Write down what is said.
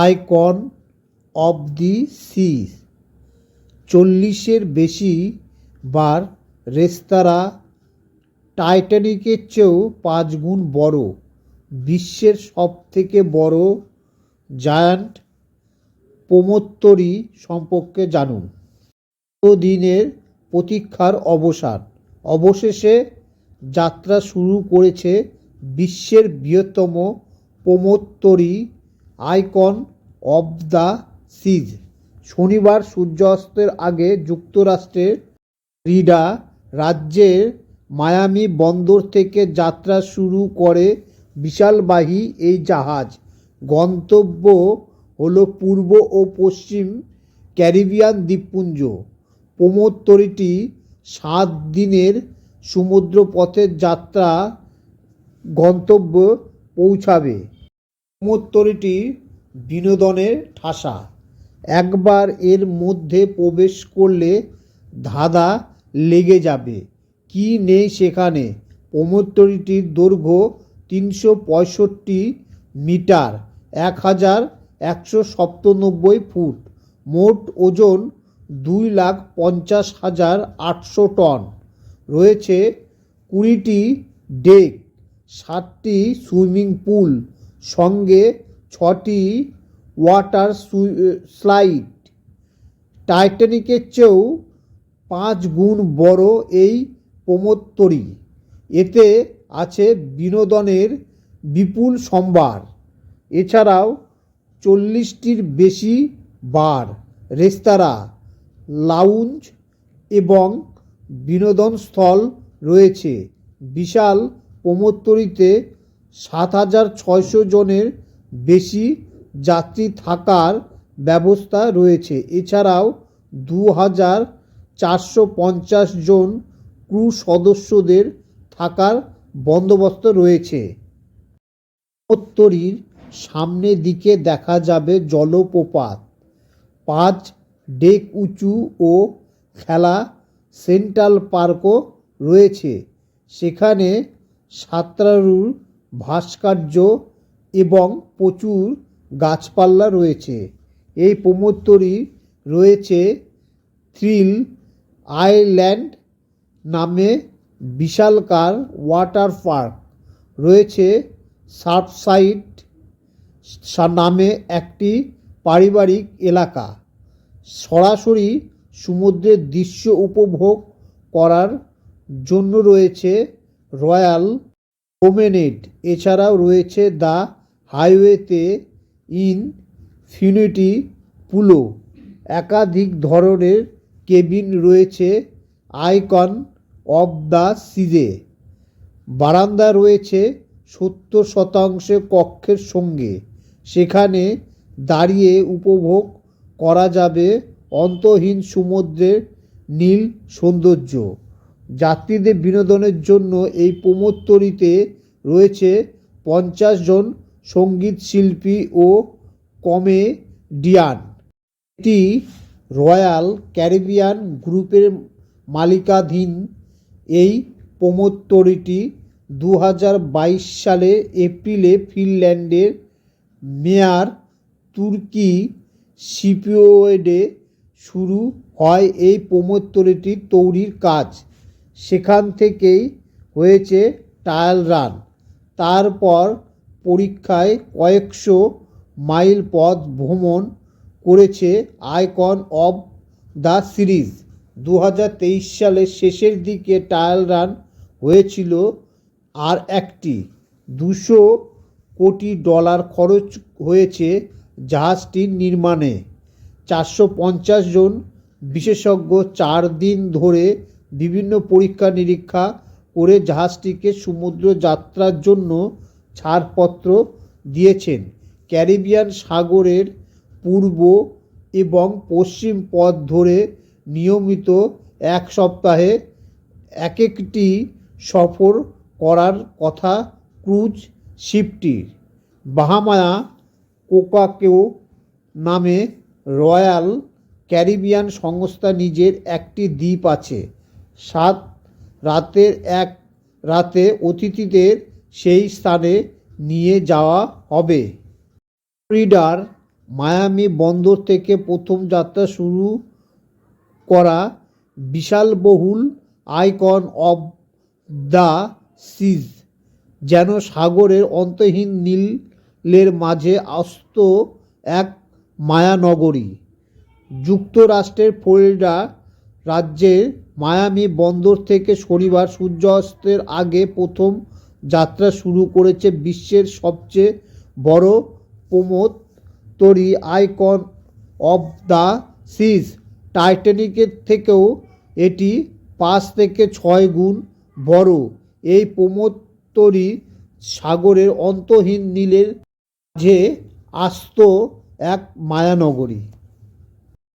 Icon of the সিজ। 40-এর বেশি বার রেস্তোরাঁ টাইটানিকের চেয়েও 5 গুণ বড়। বিশ্বের সবথেকে বড় জায়ান্ট প্রমোত্তরি সম্পর্কে জানুন। দিনের প্রতীক্ষার অবসান, অবশেষে যাত্রা শুরু করেছে বিশ্বের বৃহত্তম প্রমোত্তরি আইকন অব দ্য সিজ। শনিবার সূর্যাস্তের আগে যুক্তরাষ্ট্রের ফ্লোরিডা রাজ্যের মায়ামি বন্দর থেকে যাত্রা শুরু করে বিশালবাহী এই জাহাজ। গন্তব্য হলো পূর্ব ও পশ্চিম ক্যারিবিয়ান দ্বীপপুঞ্জ। প্রমোত্তরিটি 7 দিনের সমুদ্রপথের যাত্রা গন্তব্যে পৌঁছাবে। প্রমোত্তরিটি বিনোদনের ঠাসা। একবার এর মধ্যে প্রবেশ করলে ধাঁধা লেগে যাবে। কি নেই সেখানে? প্রমোত্তরিটির দৈর্ঘ্য 365 মিটার, 1197 ফুট। মোট ওজন 2,50,800 টন। রয়েছে 20টি ডেক, 7টি সুইমিং পুল, সঙ্গে 6টি ওয়াটার স্লাইড। টাইটানিকের চেয়েও 5 গুণ বড় এই প্রমোত্তরি। এতে আছে বিনোদনের বিপুল সম্ভার। এছাড়াও 40টির বেশি বার, রেস্তোরাঁ, লাউঞ্জ এবং বিনোদনস্থল রয়েছে। বিশাল প্রমোত্তরিতে 7,600 জনের বেশি যাত্রী থাকার ব্যবস্থা রয়েছে। এছাড়াও 2,450 জন ক্রু সদস্যদের থাকার বন্দোবস্ত রয়েছে। প্রমোত্তরির সামনের দিকে দেখা যাবে জলপ্রপাত, 5 ডেক উঁচু ও খেলা সেন্ট্রাল পার্কও রয়েছে। সেখানে সাঁতারুর ভাস্কর্য এবং প্রচুর গাছপালা রয়েছে। এই প্রমোত্তরি রয়েছে থ্রিল আইল্যান্ড নামে বিশালকায় ওয়াটার পার্ক, রয়েছে সার্ফসাইড নামে একটি পারিবারিক এলাকা, সরাসরি সমুদ্রের দৃশ্য উপভোগ করার জন্য রয়েছে রয়্যাল প্রমেনেড। এছাড়াও রয়েছে দ্য হাইওয়েতে ইনফিনিটি পুলও। একাধিক ধরনের কেবিন রয়েছে আইকন অব দ্য সিজে। বারান্দা রয়েছে 70% কক্ষের সঙ্গে। সেখানে দাঁড়িয়ে উপভোগ করা যাবে অন্তহীন সমুদ্রের নীল সৌন্দর্য। যাত্রীদের বিনোদনের জন্য এই প্রমোত্তরিতে রয়েছে 50 জন সঙ্গীত শিল্পী ও কমেডিয়ান। এটি রয়্যাল ক্যারিবিয়ান গ্রুপের মালিকানাধীন। এই প্রমোত্তরিটি 2022 সালে এপ্রিলে ফিনল্যান্ডের মেয়ার তুর্কি শিপইয়ার্ডে শুরু হয় এই প্রমোত্তরিটি তৈরির কাজ। সেখান থেকেই হয়েছে ট্রায়াল রান। তারপর পরীক্ষায় কয়েকশো মাইল পথ ভ্রমণ করেছে আইকন অব দ্য সিরিজ। 2023 সালের শেষের দিকে ট্রায়াল রান হয়েছিল। আর একটি $200 কোটি খরচ হয়েছে জাহাজটির নির্মাণে। 450 জন বিশেষজ্ঞ 4 দিন ধরে বিভিন্ন পরীক্ষা নিরীক্ষা করে জাহাজটিকে সমুদ্র যাত্রার জন্য ছাড়পত্র দিয়েছেন। ক্যারিবিয়ান সাগরের পূর্ব এবং পশ্চিম পথ ধরে নিয়মিত 1 সপ্তাহে একটি সফর করার কথা ক্রুজ শিপটির। বাহামা কোকাকো নামে রয়্যাল ক্যারিবিয়ান সংস্থা নিজের একটি দ্বীপ আছে। 7 রাতের এক রাতে অতিথিদের সেই স্থানে নিয়ে যাওয়া হবে। ফ্লোরিডার মায়ামি বন্দর থেকে প্রথম যাত্রা শুরু করা বিশালবহুল আইকন অব দ্য সিজ যেন সাগরের অন্তহীন নীলের মাঝে আস্ত এক মায়ানগরী। যুক্তরাষ্ট্রের ফ্লোরিডা রাজ্যের মায়ামি বন্দর থেকে শনিবার সূর্যাস্তের আগে প্রথম যাত্রা শুরু করেছে বিশ্বের সবচেয়ে বড় প্রমোদতরী আইকন অব দ্য সিজ। টাইটানিকের থেকেও এটি 5 থেকে 6 গুণ বড়। এই প্রমোদতরী সাগরের অন্তহীন নীলের মাঝে আস্ত এক মায়ানগরী।